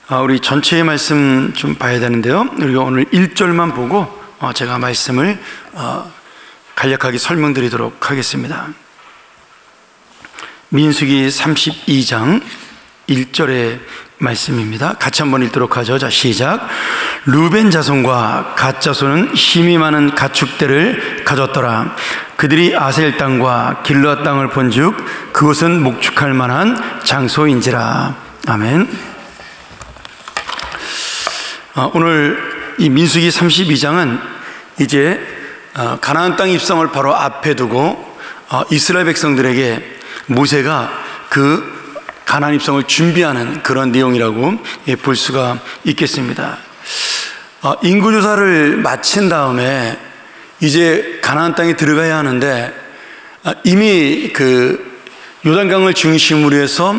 우리 전체의 말씀 좀 봐야 되는데요. 우리가 오늘 1절만 보고 제가 말씀을 간략하게 설명드리도록 하겠습니다. 민수기 32장 1절의 말씀입니다. 같이 한번 읽도록 하죠. 자, 시작. 루벤 자손과 갓 자손은 힘이 많은 가축대를 가졌더라. 그들이 아셀 땅과 길르앗 땅을 본즉 그곳은 목축할 만한 장소인지라. 아멘. 오늘 이 민수기 32장은 이제 가나안 땅 입성을 바로 앞에 두고 이스라엘 백성들에게 모세가 그 가나안 입성을 준비하는 그런 내용이라고 볼 수가 있겠습니다. 인구조사를 마친 다음에 이제 가나안 땅에 들어가야 하는데 이미 그 요단강을 중심으로 해서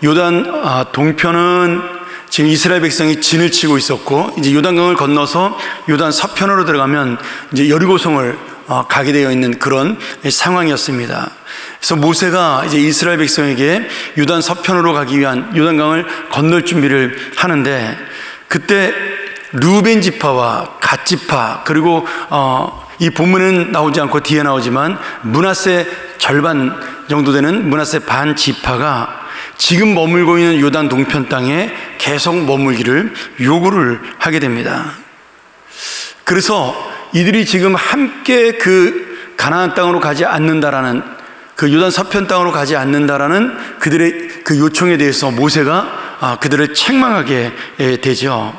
요단 동편은 지금 이스라엘 백성이 진을 치고 있었고, 이제 요단강을 건너서 요단 서편으로 들어가면 이제 여리고성을 가게 되어 있는 그런 상황이었습니다. 그래서 모세가 이제 이스라엘 백성에게 요단 서편으로 가기 위한 요단강을 건널 준비를 하는데, 그때 루벤 지파와 갓 지파, 그리고 이 본문은 나오지 않고 뒤에 나오지만 므낫세 절반 정도 되는 므낫세 반 지파가 지금 머물고 있는 요단 동편 땅에 계속 머물기를 요구를 하게 됩니다. 그래서 이들이 지금 함께 그 가나안 땅으로 가지 않는다라는, 그 요단 서편 땅으로 가지 않는다라는 그들의 그 요청에 대해서 모세가 그들을 책망하게 되죠.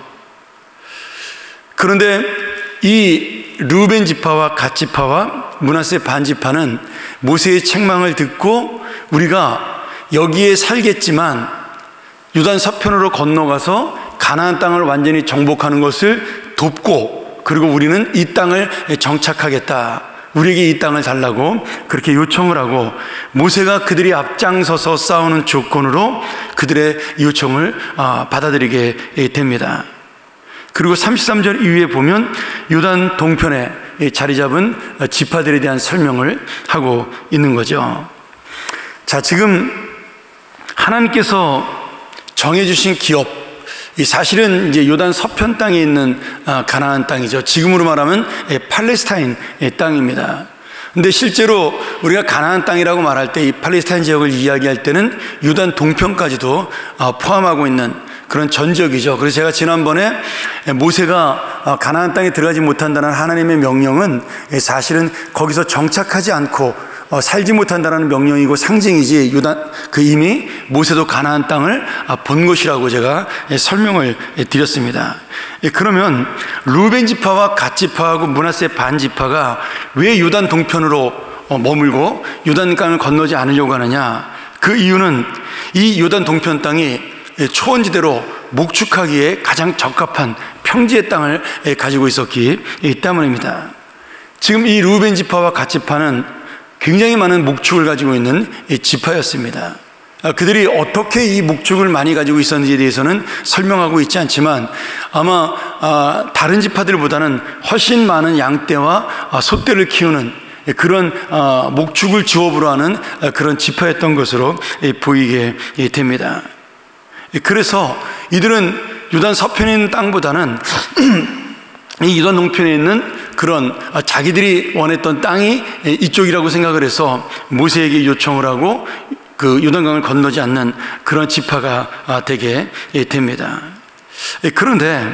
그런데 이 루벤 지파와 갓 지파와 므낫세 반 지파는 모세의 책망을 듣고 우리가 여기에 살겠지만 요단 서편으로 건너가서 가나안 땅을 완전히 정복하는 것을 돕고, 그리고 우리는 이 땅을 정착하겠다, 우리에게 이 땅을 달라고 그렇게 요청을 하고, 모세가 그들이 앞장서서 싸우는 조건으로 그들의 요청을 받아들이게 됩니다. 그리고 33절 이후에 보면 요단 동편에 자리 잡은 지파들에 대한 설명을 하고 있는 거죠. 자, 지금 하나님께서 정해주신 기업, 사실은 이제 요단 서편 땅에 있는 가나안 땅이죠. 지금으로 말하면 팔레스타인 땅입니다. 근데 실제로 우리가 가나안 땅이라고 말할 때 이 팔레스타인 지역을 이야기할 때는 요단 동편까지도 포함하고 있는 그런 전적이죠. 그래서 제가 지난번에 모세가 가나안 땅에 들어가지 못한다는 하나님의 명령은 사실은 거기서 정착하지 않고 살지 못한다는 명령이고 상징이지, 이미 모세도 가나안 땅을 본 것이라고 제가 설명을 드렸습니다. 그러면 루벤 지파와 갓 지파하고 므낫세 반 지파가 왜 요단 동편으로 머물고 요단강을 건너지 않으려고 하느냐? 그 이유는 이 요단 동편 땅이 초원지대로 목축하기에 가장 적합한 평지의 땅을 가지고 있었기 때문입니다. 지금 이 루벤 지파와 갓 지파는 굉장히 많은 목축을 가지고 있는 지파였습니다. 그들이 어떻게 이 목축을 많이 가지고 있었는지에 대해서는 설명하고 있지 않지만 아마 다른 지파들보다는 훨씬 많은 양떼와 소떼를 키우는 그런 목축을 주업으로 하는 그런 지파였던 것으로 보이게 됩니다. 그래서 이들은 요단 서편에 있는 땅보다는 이 요단 동편에 있는 그런 자기들이 원했던 땅이 이쪽이라고 생각을 해서 모세에게 요청을 하고 그 요단강을 건너지 않는 그런 지파가 되게 됩니다. 그런데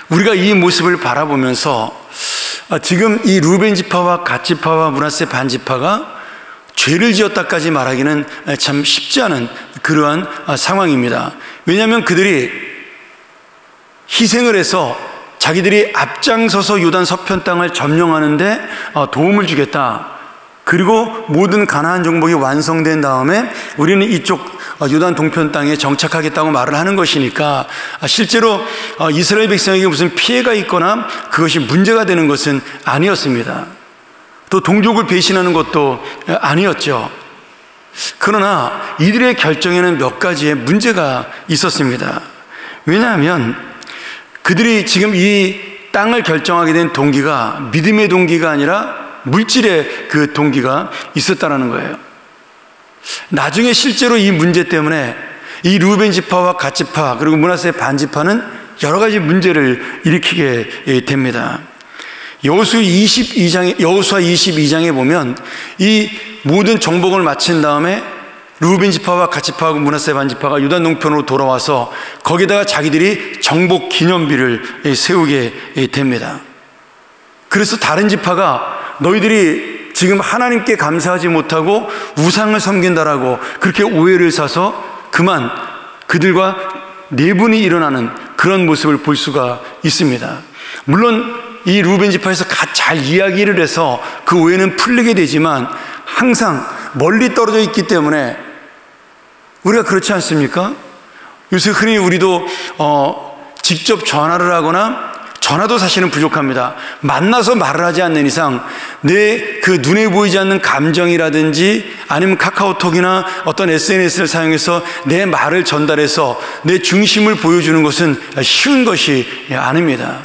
우리가 이 모습을 바라보면서 지금 이 루벤 지파와 갓 지파와 므낫세 반 지파가 죄를 지었다까지 말하기는 참 쉽지 않은 그러한 상황입니다. 왜냐하면 그들이 희생을 해서 자기들이 앞장서서 요단 서편 땅을 점령하는데 도움을 주겠다, 그리고 모든 가나안 정복이 완성된 다음에 우리는 이쪽 요단 동편 땅에 정착하겠다고 말을 하는 것이니까 실제로 이스라엘 백성에게 무슨 피해가 있거나 그것이 문제가 되는 것은 아니었습니다. 또 동족을 배신하는 것도 아니었죠. 그러나 이들의 결정에는 몇 가지의 문제가 있었습니다. 왜냐하면 그들이 지금 이 땅을 결정하게 된 동기가 믿음의 동기가 아니라 물질의 그 동기가 있었다는 거예요. 나중에 실제로 이 문제 때문에 이 루벤 지파와 갓 지파 그리고 므낫세 반 지파는 여러 가지 문제를 일으키게 됩니다. 여호수아 22장에 보면 이 모든 정복을 마친 다음에 루벤 지파와 갓 지파하고 므낫세 반 지파가 유다 농편으로 돌아와서 거기다가 자기들이 정복 기념비를 세우게 됩니다. 그래서 다른 지파가 너희들이 지금 하나님께 감사하지 못하고 우상을 섬긴다라고 그렇게 오해를 사서 그만 그들과 내분이 일어나는 그런 모습을 볼 수가 있습니다. 물론 이 루벤 지파에서 잘 이야기를 해서 그 오해는 풀리게 되지만 항상 멀리 떨어져 있기 때문에 우리가 그렇지 않습니까? 요새 흔히 우리도 직접 전화를 하거나 전화도 사실은 부족합니다. 만나서 말을 하지 않는 이상 내 그 눈에 보이지 않는 감정이라든지 아니면 카카오톡이나 어떤 SNS를 사용해서 내 말을 전달해서 내 중심을 보여주는 것은 쉬운 것이 아닙니다.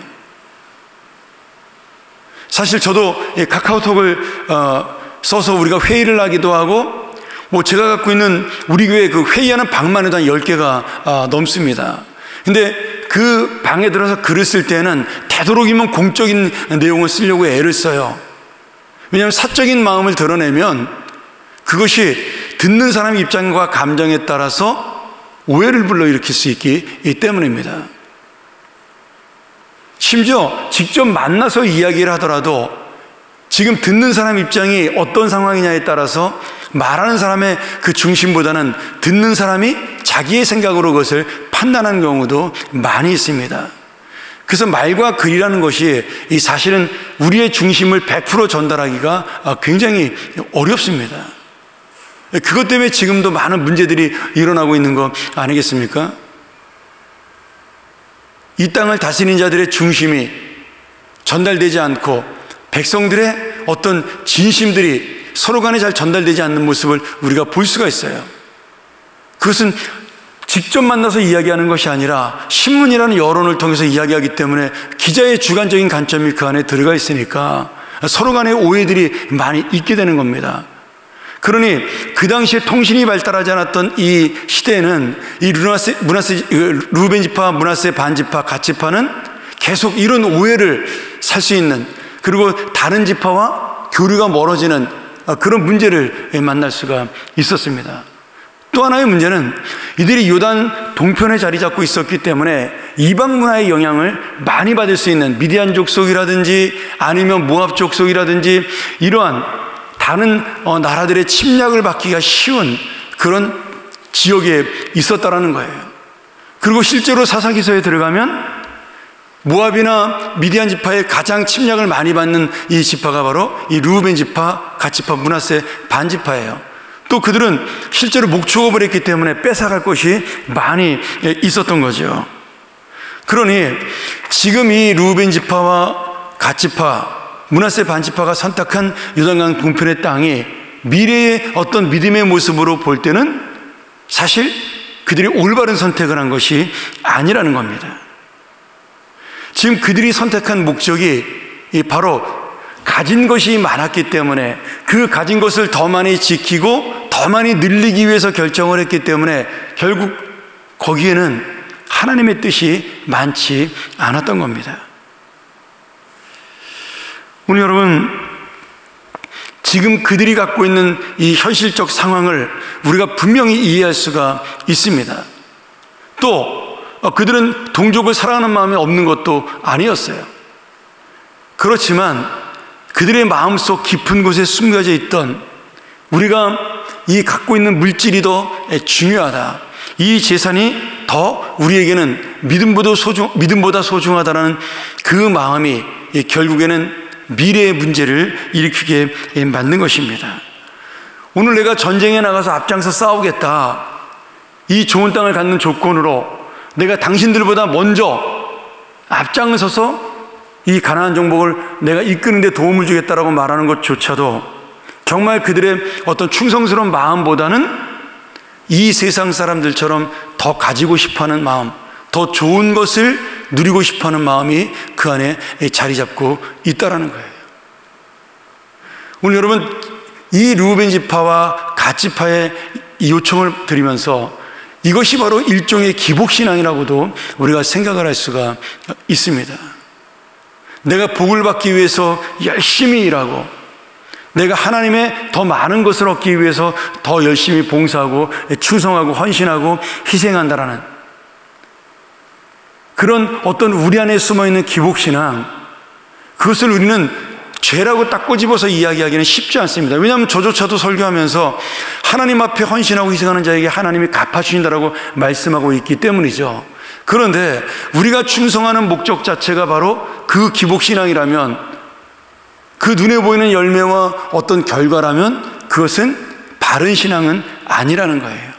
사실 저도 카카오톡을 써서 우리가 회의를 하기도 하고 제가 갖고 있는 우리 교회 그 회의하는 방만 해도 한 10개가 넘습니다. 근데 그 방에 들어서 글을 쓸 때는 되도록이면 공적인 내용을 쓰려고 애를 써요. 왜냐하면 사적인 마음을 드러내면 그것이 듣는 사람의 입장과 감정에 따라서 오해를 불러일으킬 수 있기 때문입니다. 심지어 직접 만나서 이야기를 하더라도 지금 듣는 사람 입장이 어떤 상황이냐에 따라서 말하는 사람의 그 중심보다는 듣는 사람이 자기의 생각으로 그것을 판단하는 경우도 많이 있습니다. 그래서 말과 글이라는 것이 이 사실은 우리의 중심을 100% 전달하기가 굉장히 어렵습니다. 그것 때문에 지금도 많은 문제들이 일어나고 있는 거 아니겠습니까? 이 땅을 다스리는 자들의 중심이 전달되지 않고 백성들의 어떤 진심들이 서로 간에 잘 전달되지 않는 모습을 우리가 볼 수가 있어요. 그것은 직접 만나서 이야기하는 것이 아니라 신문이라는 여론을 통해서 이야기하기 때문에 기자의 주관적인 관점이 그 안에 들어가 있으니까 서로 간의 오해들이 많이 있게 되는 겁니다. 그러니 그 당시에 통신이 발달하지 않았던 이 시대에는 이 루벤 지파, 므낫세 반 지파, 갓 지파는 계속 이런 오해를 살 수 있는, 그리고 다른 지파와 교류가 멀어지는 그런 문제를 만날 수가 있었습니다. 또 하나의 문제는 이들이 요단 동편에 자리 잡고 있었기 때문에 이방 문화의 영향을 많이 받을 수 있는 미디안 족속이라든지 아니면 모압 족속이라든지 이러한 다른 나라들의 침략을 받기가 쉬운 그런 지역에 있었다라는 거예요. 그리고 실제로 사사기서에 들어가면 모압이나 미디안 지파의 가장 침략을 많이 받는 이 지파가 바로 이 루벤 지파, 갓 지파, 므낫세 반 지파예요. 또 그들은 실제로 목축업을 했기 때문에 뺏어갈 것이 많이 있었던 거죠. 그러니 지금 이 루벤 지파와 갓 지파, 므낫세 반 지파가 선택한 요단강 동편의 땅이 미래의 어떤 믿음의 모습으로 볼 때는 사실 그들이 올바른 선택을 한 것이 아니라는 겁니다. 지금 그들이 선택한 목적이 바로 가진 것이 많았기 때문에 그 가진 것을 더 많이 지키고 더 많이 늘리기 위해서 결정을 했기 때문에 결국 거기에는 하나님의 뜻이 많지 않았던 겁니다. 오늘 여러분, 지금 그들이 갖고 있는 이 현실적 상황을 우리가 분명히 이해할 수가 있습니다. 또 그들은 동족을 사랑하는 마음이 없는 것도 아니었어요. 그렇지만 그들의 마음속 깊은 곳에 숨겨져 있던 우리가 이 갖고 있는 물질이 더 중요하다, 이 재산이 더 우리에게는 믿음보다 소중하다는 그 마음이 결국에는 미래의 문제를 일으키게 만든 것입니다. 오늘 내가 전쟁에 나가서 앞장서 싸우겠다, 이 좋은 땅을 갖는 조건으로 내가 당신들보다 먼저 앞장서서 이 가나안 정복을 내가 이끄는 데 도움을 주겠다라고 말하는 것조차도 정말 그들의 어떤 충성스러운 마음보다는 이 세상 사람들처럼 더 가지고 싶어하는 마음, 더 좋은 것을 누리고 싶어하는 마음이 그 안에 자리 잡고 있다라는 거예요. 오늘 여러분, 이 루벤 지파와 갓 지파의 이 요청을 드리면서 이것이 바로 일종의 기복신앙이라고도 우리가 생각을 할 수가 있습니다. 내가 복을 받기 위해서 열심히 일하고, 내가 하나님의 더 많은 것을 얻기 위해서 더 열심히 봉사하고 충성하고 헌신하고 희생한다라는 그런 어떤 우리 안에 숨어있는 기복신앙, 그것을 우리는 죄라고 딱 꼬집어서 이야기하기는 쉽지 않습니다. 왜냐하면 저조차도 설교하면서 하나님 앞에 헌신하고 희생하는 자에게 하나님이 갚아주신다라고 말씀하고 있기 때문이죠. 그런데 우리가 충성하는 목적 자체가 바로 그 기복신앙이라면, 그 눈에 보이는 열매와 어떤 결과라면 그것은 바른 신앙은 아니라는 거예요.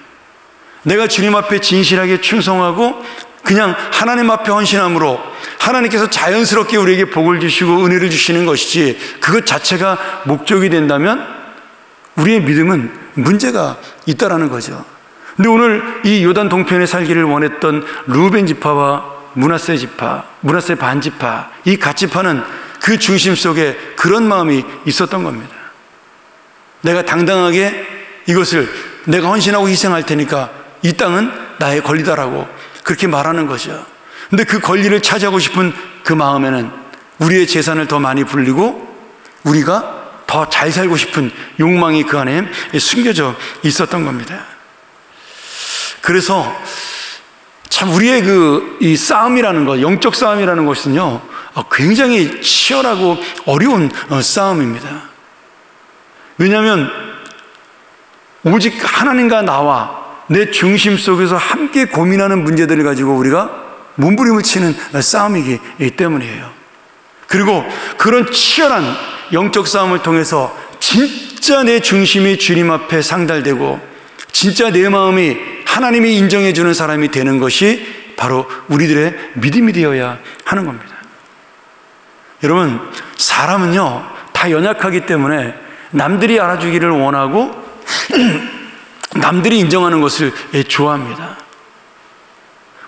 내가 주님 앞에 진실하게 충성하고 그냥 하나님 앞에 헌신함으로 하나님께서 자연스럽게 우리에게 복을 주시고 은혜를 주시는 것이지, 그것 자체가 목적이 된다면 우리의 믿음은 문제가 있다라는 거죠. 근데 오늘 이 요단 동편에 살기를 원했던 루벤 지파와 므낫세 지파, 므낫세 반 지파, 이 갓 지파는 그 중심 속에 그런 마음이 있었던 겁니다. 내가 당당하게 이것을 내가 헌신하고 희생할 테니까 이 땅은 나의 권리다라고 그렇게 말하는 거죠. 근데 그 권리를 차지하고 싶은 그 마음에는 우리의 재산을 더 많이 불리고 우리가 더 잘 살고 싶은 욕망이 그 안에 숨겨져 있었던 겁니다. 그래서 참 우리의 이 싸움이라는 것, 영적 싸움이라는 것은요, 굉장히 치열하고 어려운 싸움입니다. 왜냐하면 오직 하나님과 나와 내 중심 속에서 함께 고민하는 문제들을 가지고 우리가 몸부림을 치는 싸움이기 때문이에요. 그리고 그런 치열한 영적 싸움을 통해서 진짜 내 중심이 주님 앞에 상달되고 진짜 내 마음이 하나님이 인정해 주는 사람이 되는 것이 바로 우리들의 믿음이 되어야 하는 겁니다. 여러분, 사람은요 다 연약하기 때문에 남들이 알아주기를 원하고 남들이 인정하는 것을 좋아합니다.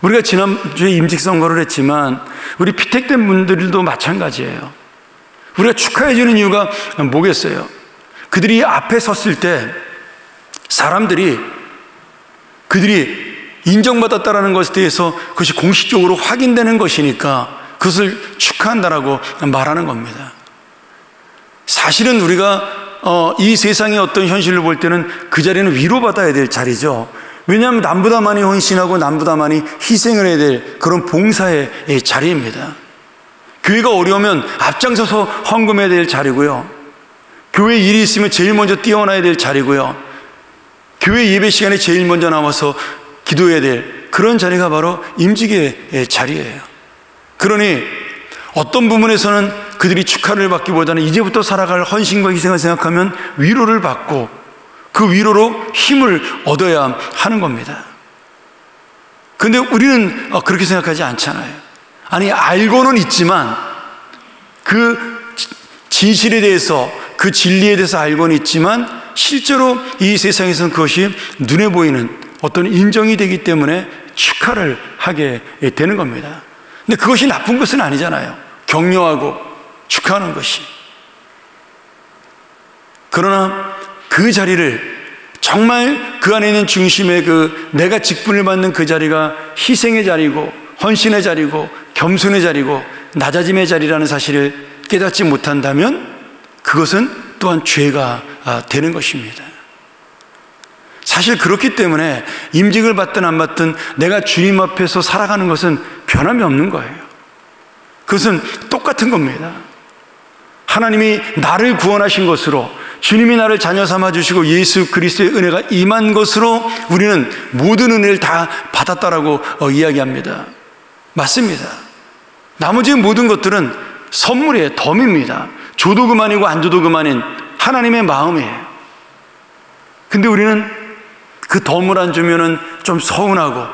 우리가 지난주에 임직선거를 했지만 우리 피택된 분들도 마찬가지예요. 우리가 축하해 주는 이유가 뭐겠어요? 그들이 앞에 섰을 때 사람들이 그들이 인정받았다라는 것에 대해서 그것이 공식적으로 확인되는 것이니까 그것을 축하한다라고 말하는 겁니다. 사실은 우리가 이 세상의 어떤 현실을 볼 때는 그 자리는 위로받아야 될 자리죠. 왜냐하면 남보다 많이 헌신하고 남보다 많이 희생을 해야 될 그런 봉사의 자리입니다. 교회가 어려우면 앞장서서 헌금해야 될 자리고요. 교회 일이 있으면 제일 먼저 뛰어나야 될 자리고요. 교회 예배 시간에 제일 먼저 나와서 기도해야 될 그런 자리가 바로 임직의 자리예요. 그러니 어떤 부분에서는 그들이 축하를 받기보다는 이제부터 살아갈 헌신과 희생을 생각하면 위로를 받고 그 위로로 힘을 얻어야 하는 겁니다. 그런데 우리는 그렇게 생각하지 않잖아요. 아니, 알고는 있지만 그 진실에 대해서, 그 진리에 대해서 알고는 있지만 실제로 이 세상에서는 그것이 눈에 보이는 어떤 인정이 되기 때문에 축하를 하게 되는 겁니다. 근데 그것이 나쁜 것은 아니잖아요. 격려하고 축하하는 것이. 그러나 그 자리를 정말 그 안에 있는 중심의 내가 직분을 받는 그 자리가 희생의 자리고 헌신의 자리고 겸손의 자리고 낮아짐의 자리라는 사실을 깨닫지 못한다면 그것은 또한 죄가 되는 것입니다. 사실 그렇기 때문에 임직을 받든 안 받든 내가 주님 앞에서 살아가는 것은 변함이 없는 거예요. 그것은 똑같은 겁니다. 하나님이 나를 구원하신 것으로, 주님이 나를 자녀 삼아 주시고 예수 그리스도의 은혜가 임한 것으로 우리는 모든 은혜를 다 받았다라고 이야기합니다. 맞습니다. 나머지 모든 것들은 선물이에요. 덤입니다. 줘도 그만이고 안 줘도 그만인 하나님의 마음이에요. 근데 우리는 그 덤을 안 주면은 좀 서운하고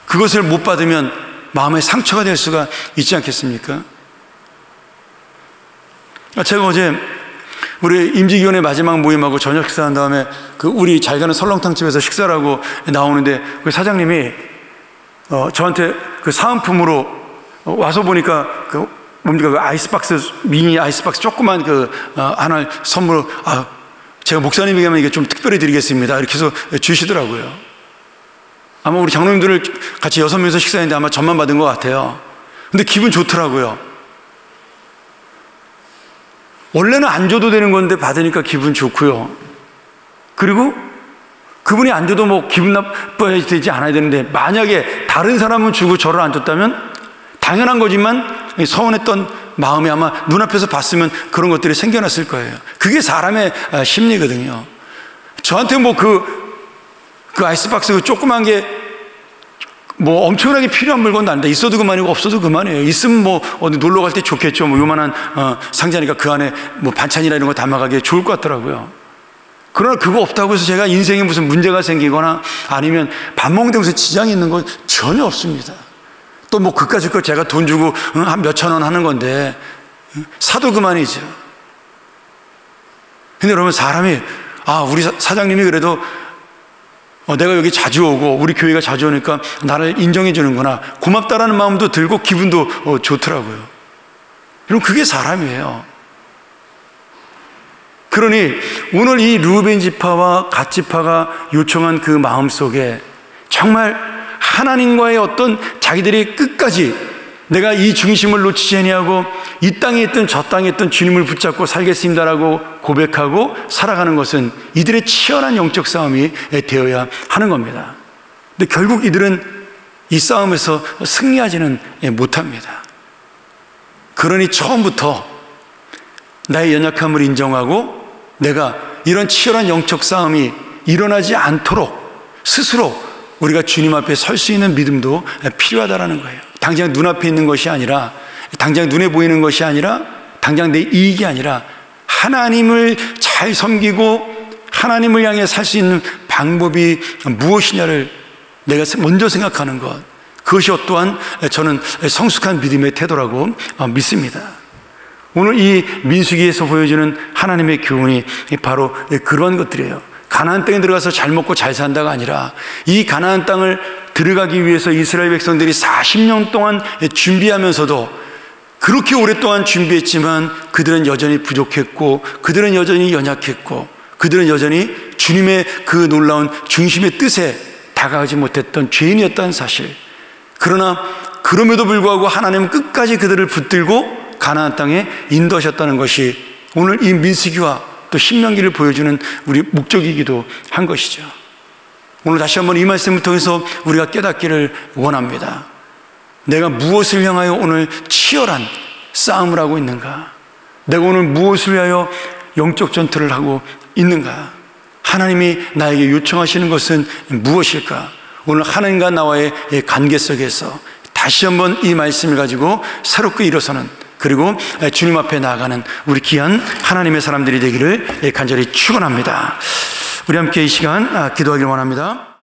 그것을 못 받으면 마음에 상처가 될 수가 있지 않겠습니까? 제가 어제 우리 임직위원회 마지막 모임하고 저녁 식사한 다음에 우리 잘 가는 설렁탕집에서 식사를 하고 나오는데 그 사장님이 저한테 그 사은품으로 와서 보니까 뭡니까, 아이스박스, 미니 아이스박스 조그만 하나 선물로, 제가 목사님에게 하면 이게 좀 특별히 드리겠습니다 이렇게 해서 주시더라고요. 아마 우리 장로님들을 같이 6명이서 식사했는데 아마 전만 받은 것 같아요. 근데 기분 좋더라고요. 원래는 안 줘도 되는 건데 받으니까 기분 좋고요. 그리고 그분이 안 줘도 뭐 기분 나빠야 되지 않아야 되는데, 만약에 다른 사람은 주고 저를 안 줬다면 당연한 거지만 서운했던 마음이 아마 눈앞에서 봤으면 그런 것들이 생겨났을 거예요. 그게 사람의 심리거든요. 저한테 뭐 그 아이스박스 그 조그만 게 뭐 엄청나게 필요한 물건도 아닌데, 있어도 그만이고 없어도 그만이에요. 있으면 뭐 어디 놀러 갈 때 좋겠죠. 뭐 요만한 상자니까 그 안에 뭐 반찬이나 이런 거 담아가기에 좋을 것 같더라고요. 그러나 그거 없다고 해서 제가 인생에 무슨 문제가 생기거나 아니면 밥 먹는 데 무슨 지장이 있는 건 전혀 없습니다. 또 뭐 그까짓 걸 제가 돈 주고 한 몇천 원 하는 건데 사도 그만이죠. 근데 여러분, 사람이 우리 사장님이 그래도 내가 여기 자주 오고 우리 교회가 자주 오니까 나를 인정해 주는구나, 고맙다라는 마음도 들고 기분도 좋더라고요. 여러분, 그게 사람이에요. 그러니 오늘 이 르우벤 지파와 갓 지파가 요청한 그 마음 속에 정말 하나님과의 어떤 자기들이 끝까지 내가 이 중심을 놓치지 아니하고 이 땅에 있든 저 땅에 있든 주님을 붙잡고 살겠습니다라고 고백하고 살아가는 것은 이들의 치열한 영적 싸움이 되어야 하는 겁니다. 근데 결국 이들은 이 싸움에서 승리하지는 못합니다. 그러니 처음부터 나의 연약함을 인정하고 내가 이런 치열한 영적 싸움이 일어나지 않도록 스스로 우리가 주님 앞에 설 수 있는 믿음도 필요하다라는 거예요. 당장 눈앞에 있는 것이 아니라, 당장 눈에 보이는 것이 아니라, 당장 내 이익이 아니라 하나님을 잘 섬기고 하나님을 향해 살 수 있는 방법이 무엇이냐를 내가 먼저 생각하는 것, 그것이 또한 저는 성숙한 믿음의 태도라고 믿습니다. 오늘 이 민수기에서 보여주는 하나님의 교훈이 바로 그런 것들이에요. 가나안 땅에 들어가서 잘 먹고 잘 산다가 아니라, 이 가나안 땅을 들어가기 위해서 이스라엘 백성들이 40년 동안 준비하면서도 그렇게 오랫동안 준비했지만 그들은 여전히 부족했고, 그들은 여전히 연약했고, 그들은 여전히 주님의 그 놀라운 중심의 뜻에 다가가지 못했던 죄인이었다는 사실. 그러나 그럼에도 불구하고 하나님은 끝까지 그들을 붙들고 가나안 땅에 인도하셨다는 것이 오늘 이 민수기와 또 신명기를 보여주는 우리 목적이기도 한 것이죠. 오늘 다시 한번 이 말씀을 통해서 우리가 깨닫기를 원합니다. 내가 무엇을 향하여 오늘 치열한 싸움을 하고 있는가? 내가 오늘 무엇을 위하여 영적 전투를 하고 있는가? 하나님이 나에게 요청하시는 것은 무엇일까? 오늘 하나님과 나와의 관계 속에서 다시 한번 이 말씀을 가지고 새롭게 일어서는, 그리고 주님 앞에 나아가는 우리 귀한 하나님의 사람들이 되기를 간절히 축원합니다. 우리 함께 이 시간 기도하기를 원합니다.